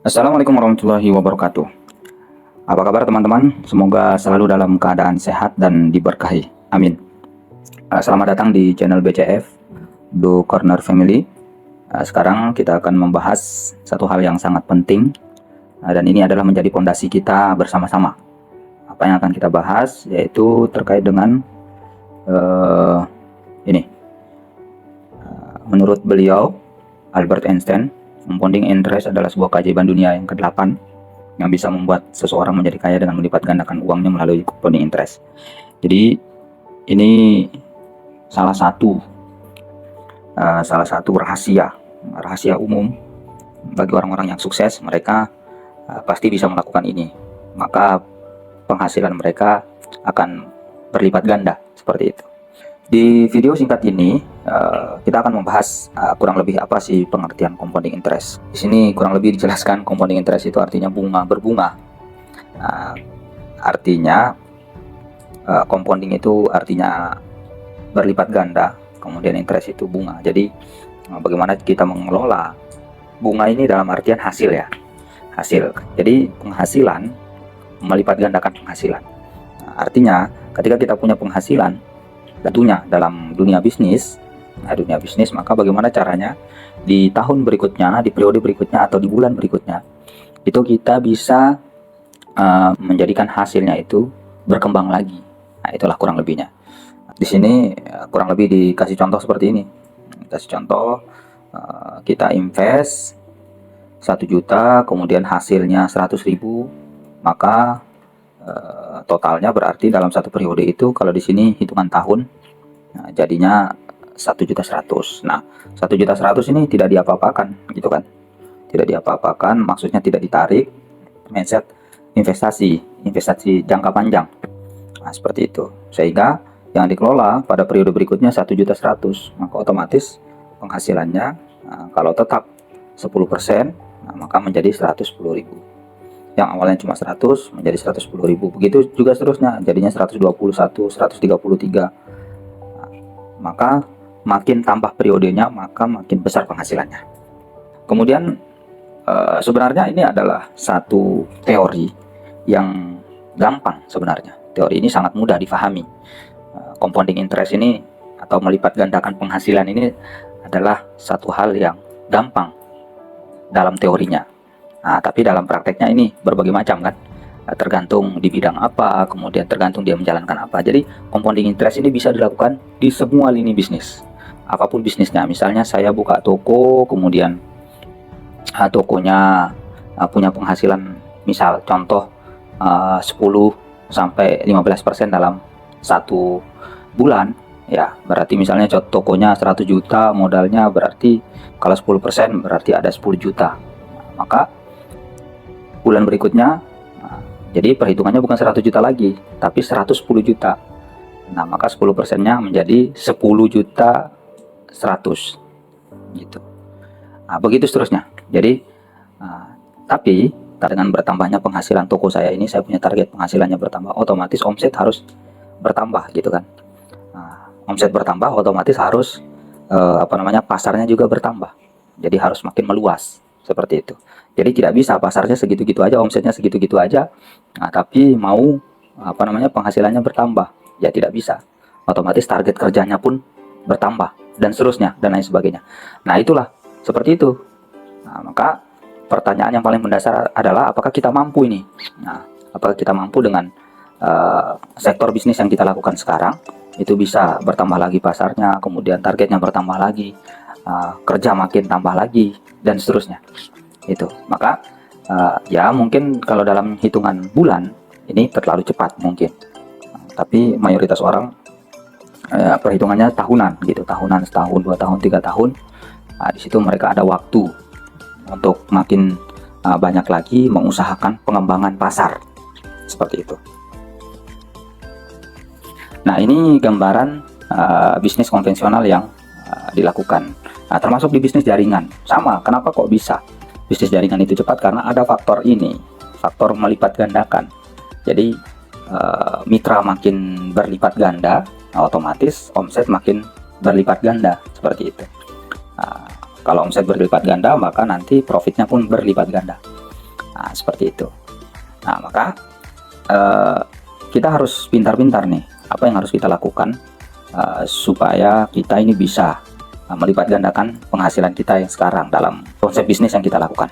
Assalamualaikum warahmatullahi wabarakatuh. Apa kabar teman-teman? Semoga selalu dalam keadaan sehat dan diberkahi. Amin. Selamat datang di channel BCF, Blue Corner Family. Sekarang kita akan membahas satu hal yang sangat penting, dan ini adalah menjadi fondasi kita bersama-sama. Apa yang akan kita bahas yaitu terkait dengan ini. Menurut beliau, Albert Einstein, compounding interest adalah sebuah keajaiban dunia yang ke-8 yang bisa membuat seseorang menjadi kaya dengan melipat gandakan uangnya melalui compounding interest. Jadi ini salah satu rahasia umum bagi orang-orang yang sukses. Mereka pasti bisa melakukan ini, maka penghasilan mereka akan berlipat ganda seperti itu. Di video singkat ini kita akan membahas kurang lebih apa sih pengertian compounding interest. Di sini kurang lebih dijelaskan compounding interest itu artinya bunga berbunga. Artinya compounding itu artinya berlipat ganda, kemudian interest itu bunga. Jadi bagaimana kita mengelola bunga ini dalam artian hasil ya, hasil. Jadi penghasilan melipat gandakan penghasilan. Artinya ketika kita punya penghasilan, tentunya dalam dunia bisnis, maka bagaimana caranya di tahun berikutnya, di periode berikutnya atau di bulan berikutnya itu kita bisa menjadikan hasilnya itu berkembang lagi. Nah, itulah kurang lebihnya. Di sini kurang lebih dikasih contoh seperti ini. Kasih contoh, kita invest 1 juta, kemudian hasilnya 100.000, maka totalnya berarti dalam satu periode itu, kalau di sini hitungan tahun, jadinya 1.100.000. Nah, 1.100.000 ini tidak diapa-apakan, gitu kan? Tidak diapa-apakan, maksudnya tidak ditarik. Mindset investasi jangka panjang. Nah, seperti itu. Sehingga yang dikelola pada periode berikutnya 1.100.000, maka otomatis penghasilannya kalau tetap 10%, maka menjadi 110.000. Yang awalnya cuma 100 menjadi 110.000, begitu juga seterusnya, jadinya 121, 133. Maka makin tambah periodenya, maka makin besar penghasilannya. Kemudian sebenarnya ini adalah satu teori yang gampang sebenarnya. Teori ini sangat mudah difahami. Compounding interest ini atau melipat gandakan penghasilan ini adalah satu hal yang gampang dalam teorinya. Nah, tapi dalam prakteknya ini berbagai macam kan, tergantung di bidang apa, kemudian tergantung dia menjalankan apa. Jadi compounding interest ini bisa dilakukan di semua lini bisnis, apapun bisnisnya. Misalnya saya buka toko, kemudian tokonya punya penghasilan, misal contoh 10-15% dalam satu bulan, ya berarti misalnya tokonya 100 juta modalnya, berarti kalau 10% berarti ada 10 juta. Maka bulan berikutnya, jadi perhitungannya bukan 100 juta lagi, tapi 110 juta. Nah, maka 10%-nya menjadi 10 juta 100 gitu. Nah, begitu seterusnya. Jadi tapi dengan bertambahnya penghasilan toko saya ini, saya punya target penghasilannya bertambah, otomatis omset harus bertambah gitu kan. Omset bertambah, otomatis harus pasarnya juga bertambah. Jadi harus makin meluas seperti itu. Jadi tidak bisa pasarnya segitu-gitu aja, omsetnya segitu-gitu aja, tapi mau penghasilannya bertambah, ya tidak bisa. Otomatis target kerjanya pun bertambah dan seterusnya dan lain sebagainya. Nah, itulah seperti itu. Nah, maka pertanyaan yang paling mendasar adalah apakah kita mampu ini? Nah, apakah kita mampu dengan sektor bisnis yang kita lakukan sekarang itu bisa bertambah lagi pasarnya, kemudian targetnya bertambah lagi, kerja makin tambah lagi dan seterusnya. Itu. Maka ya mungkin kalau dalam hitungan bulan ini terlalu cepat mungkin. Tapi mayoritas orang perhitungannya tahunan gitu, tahunan, setahun, 2 tahun, 3 tahun. Di situ mereka ada waktu untuk makin banyak lagi mengusahakan pengembangan pasar. Seperti itu. Nah, ini gambaran bisnis konvensional yang dilakukan. Nah, termasuk di bisnis jaringan. Sama, kenapa kok bisa bisnis jaringan itu cepat? Karena ada faktor ini, faktor melipat gandakan. Jadi mitra makin berlipat ganda, otomatis omset makin berlipat ganda, seperti itu. Kalau omset berlipat ganda, maka nanti profitnya pun berlipat ganda. Nah, seperti itu. Nah, maka kita harus pintar-pintar nih, apa yang harus kita lakukan supaya kita ini bisa melipat gandakan penghasilan kita yang sekarang dalam konsep bisnis yang kita lakukan.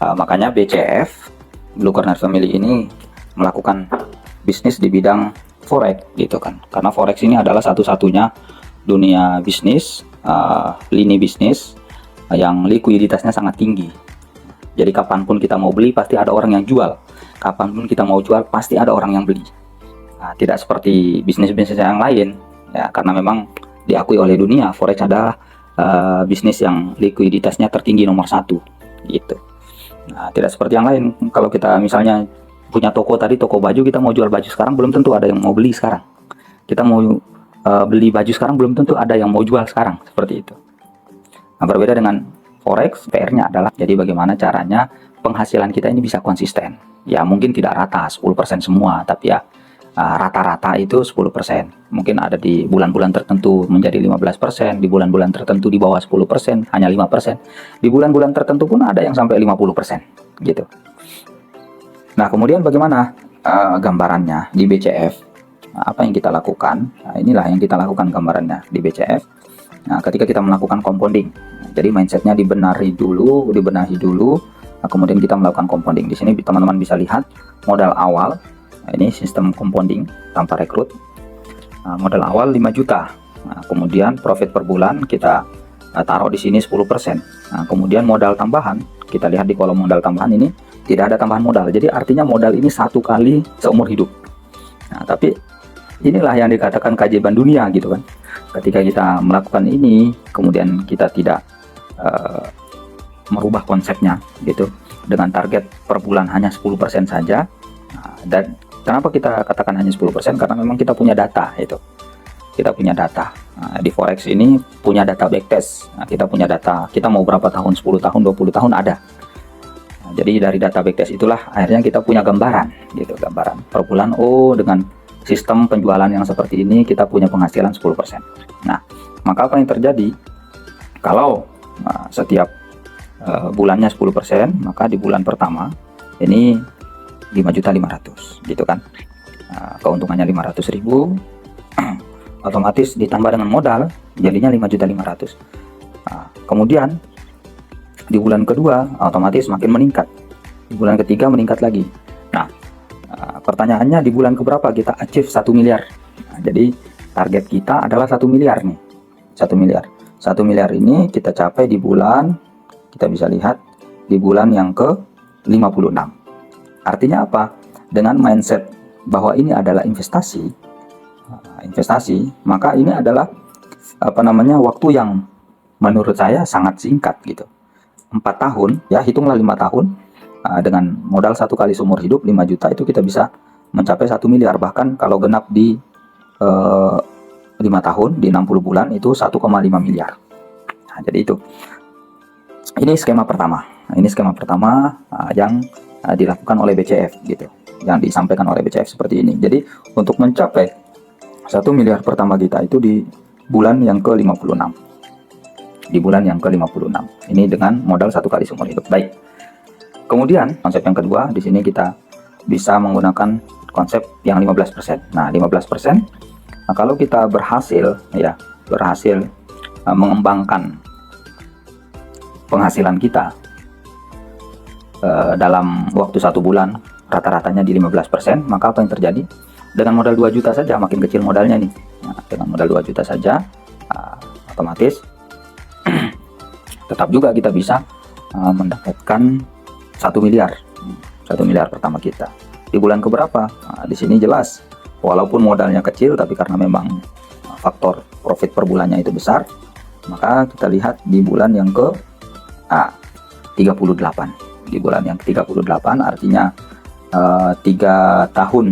Makanya BCF, Blue Corner Family ini melakukan bisnis di bidang forex gitu kan, karena forex ini adalah satu-satunya dunia bisnis, lini bisnis yang likuiditasnya sangat tinggi. Jadi kapanpun kita mau beli pasti ada orang yang jual, kapanpun kita mau jual pasti ada orang yang beli. Nah, tidak seperti bisnis-bisnis yang lain ya, karena memang diakui oleh dunia forex adalah bisnis yang likuiditasnya tertinggi nomor 1 gitu. Nah, tidak seperti yang lain. Kalau kita misalnya punya toko tadi, toko baju, kita mau jual baju sekarang belum tentu ada yang mau beli sekarang. Kita mau beli baju sekarang belum tentu ada yang mau jual sekarang, seperti itu. Nah, berbeda dengan forex, PR-nya adalah jadi bagaimana caranya penghasilan kita ini bisa konsisten. Ya mungkin tidak rata 10% semua, tapi ya rata-rata itu 10%. Mungkin ada di bulan-bulan tertentu menjadi 15%, di bulan-bulan tertentu di bawah 10%, hanya 5%. Di bulan-bulan tertentu pun ada yang sampai 50% gitu. Nah, kemudian bagaimana gambarannya di BCF? Nah, apa yang kita lakukan? Nah, inilah yang kita lakukan gambarannya di BCF. Nah, ketika kita melakukan compounding, jadi mindsetnya dibenahi dulu. Nah, kemudian kita melakukan compounding. Di sini teman-teman bisa lihat modal awal. Nah, ini sistem compounding tanpa rekrut. Nah, modal awal 5 juta. Nah, kemudian profit per bulan kita taruh di sini 10%. Nah, kemudian modal tambahan, kita lihat di kolom modal tambahan ini tidak ada tambahan modal. Jadi artinya modal ini 1 kali seumur hidup. Nah, tapi inilah yang dikatakan keajaiban dunia gitu kan. Ketika kita melakukan ini, kemudian kita tidak merubah konsepnya gitu, dengan target per bulan hanya 10% saja. Nah, dan kenapa kita katakan hanya 10%? Karena memang kita punya data itu. Kita punya data. Nah, di forex ini punya data backtest. Nah, kita punya data, kita mau berapa tahun, 10 tahun, 20 tahun ada. Nah, jadi dari data backtest itulah akhirnya kita punya gambaran gitu, gambaran per bulan. Oh, dengan sistem penjualan yang seperti ini kita punya penghasilan 10%. Nah, maka apa yang terjadi kalau setiap bulannya 10%, maka di bulan pertama ini 5.500.000 gitu kan. Keuntungannya 500.000 otomatis ditambah dengan modal jadinya 5.500.000. Kemudian di bulan kedua otomatis makin meningkat, di bulan ketiga meningkat lagi. Nah, pertanyaannya di bulan keberapa kita achieve 1 miliar? Nah, jadi target kita adalah 1 miliar nih, 1 miliar. 1 miliar ini kita capai di bulan, kita bisa lihat di bulan yang ke-56. Artinya apa? Dengan mindset bahwa ini adalah investasi, maka ini adalah waktu yang menurut saya sangat singkat gitu. 4 tahun, ya hitunglah 5 tahun, dengan modal 1 kali seumur hidup 5 juta itu kita bisa mencapai 1 miliar. Bahkan kalau genap di 5 tahun, di 60 bulan itu 1,5 miliar. Nah, jadi itu. Ini skema pertama. Nah, ini skema pertama yang dilakukan oleh BCF gitu. Yang disampaikan oleh BCF seperti ini. Jadi untuk mencapai 1 miliar pertama kita itu di bulan yang ke-56. Di bulan yang ke-56. Ini dengan modal 1 kali seumur hidup. Baik. Kemudian konsep yang kedua, di sini kita bisa menggunakan konsep yang 15%. Nah, 15%. Nah, kalau kita berhasil mengembangkan penghasilan kita dalam waktu 1 bulan, rata-ratanya di 15%, maka apa yang terjadi? Dengan modal 2 juta saja, makin kecil modalnya nih. Nah, dengan modal 2 juta saja, otomatis tetap juga kita bisa mendapatkan 1 miliar. 1 miliar pertama kita. Di bulan keberapa? Nah, di sini jelas. Walaupun modalnya kecil, tapi karena memang faktor profit per bulannya itu besar, maka kita lihat di bulan yang ke 38. Di bulan yang ke-38 artinya 3 tahun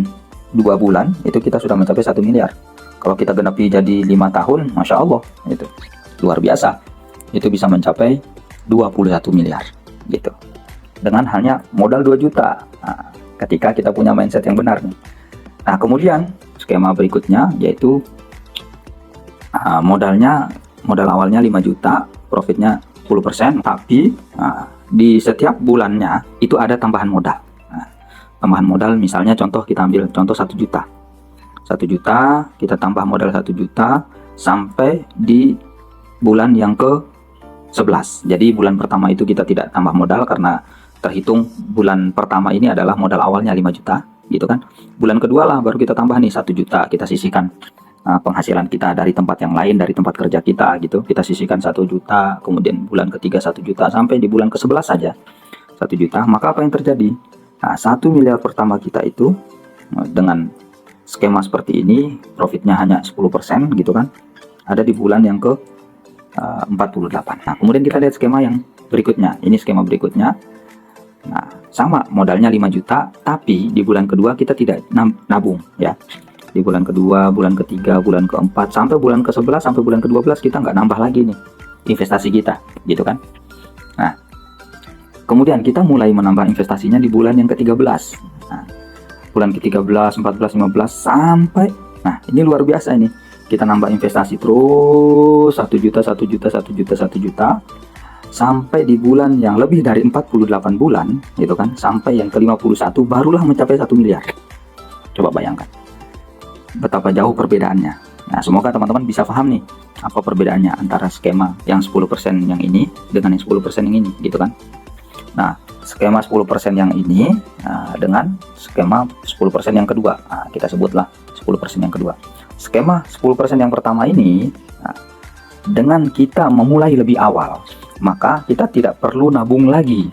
2 bulan itu kita sudah mencapai 1 miliar. Kalau kita genapi jadi 5 tahun, Masya Allah, itu luar biasa. Itu bisa mencapai 21 miliar gitu. Dengan hanya modal 2 juta. Nah, ketika kita punya mindset yang benar nih. Nah, kemudian skema berikutnya yaitu modal awalnya 5 juta, profitnya 10%, tapi di setiap bulannya itu ada tambahan modal. Nah, tambahan modal misalnya contoh kita ambil contoh 1 juta. 1 juta kita tambah modal 1 juta sampai di bulan yang ke-11. Jadi bulan pertama itu kita tidak tambah modal karena terhitung bulan pertama ini adalah modal awalnya 5 juta gitu kan. Bulan kedua lah baru kita tambah nih 1 juta, kita sisihkan penghasilan kita dari tempat yang lain, dari tempat kerja kita gitu, kita sisihkan 1 juta, kemudian bulan ketiga 1 juta, sampai di bulan ke-11 saja 1 juta. Maka apa yang terjadi? Nah, 1 miliar pertama kita itu dengan skema seperti ini profitnya hanya 10% gitu kan, ada di bulan yang ke 48. Nah, kemudian kita lihat skema yang berikutnya. Ini skema berikutnya. Nah, sama modalnya 5 juta, tapi di bulan kedua kita tidak nabung ya. Di bulan kedua, bulan ketiga, bulan keempat, sampai bulan ke-11, sampai bulan ke-12 kita nggak nambah lagi nih investasi kita, gitu kan. Nah, kemudian kita mulai menambah investasinya di bulan yang ke-13. Nah, bulan ke-13, 14, 15, sampai, nah ini luar biasa ini. Kita nambah investasi terus 1 juta, 1 juta, 1 juta, 1 juta, sampai di bulan yang lebih dari 48 bulan, gitu kan, sampai yang ke-51 barulah mencapai 1 miliar. Coba bayangkan betapa jauh perbedaannya. Nah, semoga teman-teman bisa paham nih apa perbedaannya antara skema yang 10% yang ini dengan yang 10% yang ini, gitu kan. Nah, skema 10% yang ini dengan skema 10% yang kedua, kita sebutlah 10% yang kedua. Skema 10% yang pertama ini, dengan kita memulai lebih awal, maka kita tidak perlu nabung lagi.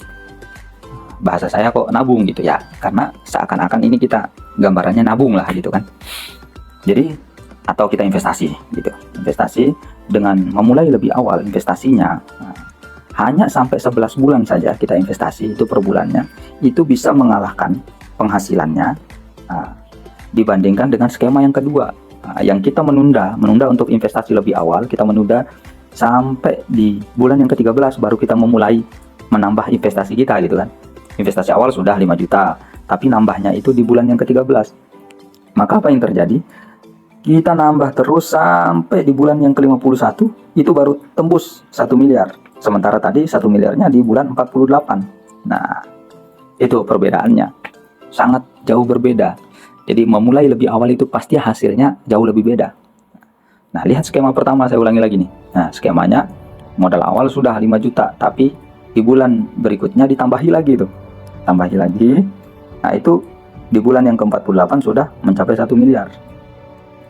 Bahasa saya kok nabung gitu ya, karena seakan-akan ini kita gambarannya nabung lah gitu kan. Jadi atau kita investasi gitu, investasi dengan memulai lebih awal investasinya, hanya sampai 11 bulan saja kita investasi itu per bulannya, itu bisa mengalahkan penghasilannya dibandingkan dengan skema yang kedua, yang kita menunda untuk investasi lebih awal, kita menunda sampai di bulan yang ke-13 baru kita memulai menambah investasi kita gitu kan. Investasi awal sudah 5 juta, tapi nambahnya itu di bulan yang ke-13. Maka apa yang terjadi? Kita nambah terus sampai di bulan yang ke-51 itu baru tembus 1 miliar. Sementara tadi 1 miliarnya di bulan 48. Nah, itu perbedaannya. Sangat jauh berbeda. Jadi memulai lebih awal itu pasti hasilnya jauh lebih beda. Nah, lihat skema pertama, saya ulangi lagi nih. Nah, skemanya modal awal sudah 5 juta, tapi di bulan berikutnya ditambahi lagi tuh. Tambahi lagi. Nah, itu di bulan yang ke-48 sudah mencapai 1 miliar.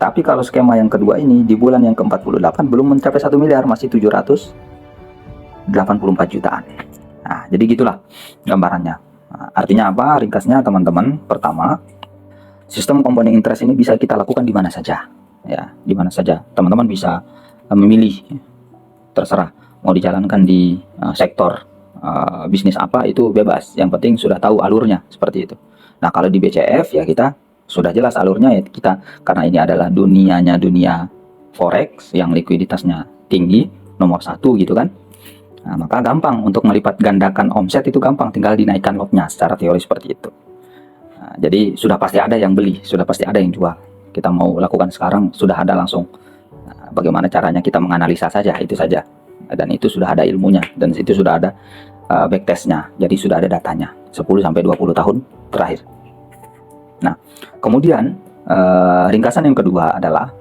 Tapi kalau skema yang kedua ini di bulan yang ke-48 belum mencapai 1 miliar, masih 784 jutaan. Nah, jadi gitulah gambarannya. Nah, artinya apa? Ringkasnya teman-teman, pertama, sistem compounding interest ini bisa kita lakukan di mana saja. Ya, di mana saja. Teman-teman bisa memilih, terserah mau dijalankan di sektor bisnis apa, itu bebas. Yang penting sudah tahu alurnya seperti itu. Nah, kalau di BCF ya kita sudah jelas alurnya ya, kita karena ini adalah dunia forex yang likuiditasnya tinggi, nomor 1 gitu kan. Nah, maka gampang untuk melipat gandakan omset, itu gampang, tinggal dinaikkan lotnya secara teori seperti itu. Nah, jadi sudah pasti ada yang beli, sudah pasti ada yang jual. Kita mau lakukan sekarang sudah ada langsung. Nah, bagaimana caranya kita menganalisa saja, itu saja. Dan itu sudah ada ilmunya, dan itu sudah ada backtestnya, jadi sudah ada datanya 10-20 tahun terakhir. Nah, kemudian ringkasan yang kedua adalah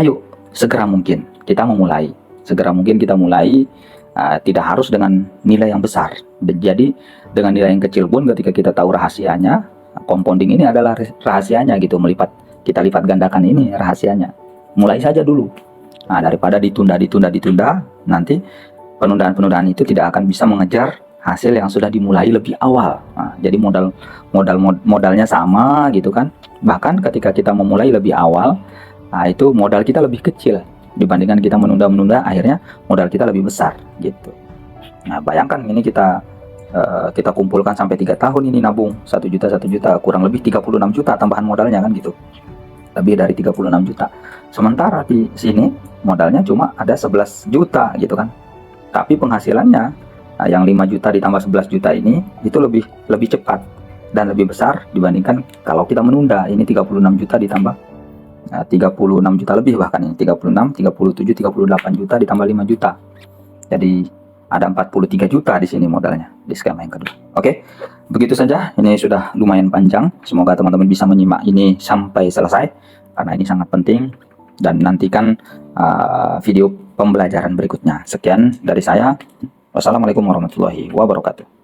ayo segera mungkin kita memulai, segera mungkin kita mulai, tidak harus dengan nilai yang besar. Jadi dengan nilai yang kecil pun ketika kita tahu rahasianya, compounding ini adalah rahasianya gitu, kita lipat gandakan ini rahasianya. Mulai saja dulu. Nah, daripada ditunda, nanti penundaan itu tidak akan bisa mengejar hasil yang sudah dimulai lebih awal. Nah, jadi modalnya sama gitu kan. Bahkan ketika kita memulai lebih awal, nah itu modal kita lebih kecil dibandingkan kita menunda, akhirnya modal kita lebih besar gitu. Nah, bayangkan ini kita kumpulkan sampai 3 tahun ini nabung 1 juta, kurang lebih 36 juta tambahan modalnya kan gitu. Lebih dari 36 juta. Sementara di sini modalnya cuma ada 11 juta gitu kan. Tapi penghasilannya yang 5 juta ditambah 11 juta ini itu lebih cepat dan lebih besar dibandingkan kalau kita menunda. Ini 36 juta ditambah 36 juta lebih, bahkan ini 36, 37, 38 juta ditambah 5 juta. Jadi ada 43 juta di sini modalnya di skema yang kedua. Oke, begitu saja. Ini sudah lumayan panjang. Semoga teman-teman bisa menyimak ini sampai selesai karena ini sangat penting, dan nantikan video pembelajaran berikutnya. Sekian dari saya. Wassalamualaikum warahmatullahi wabarakatuh.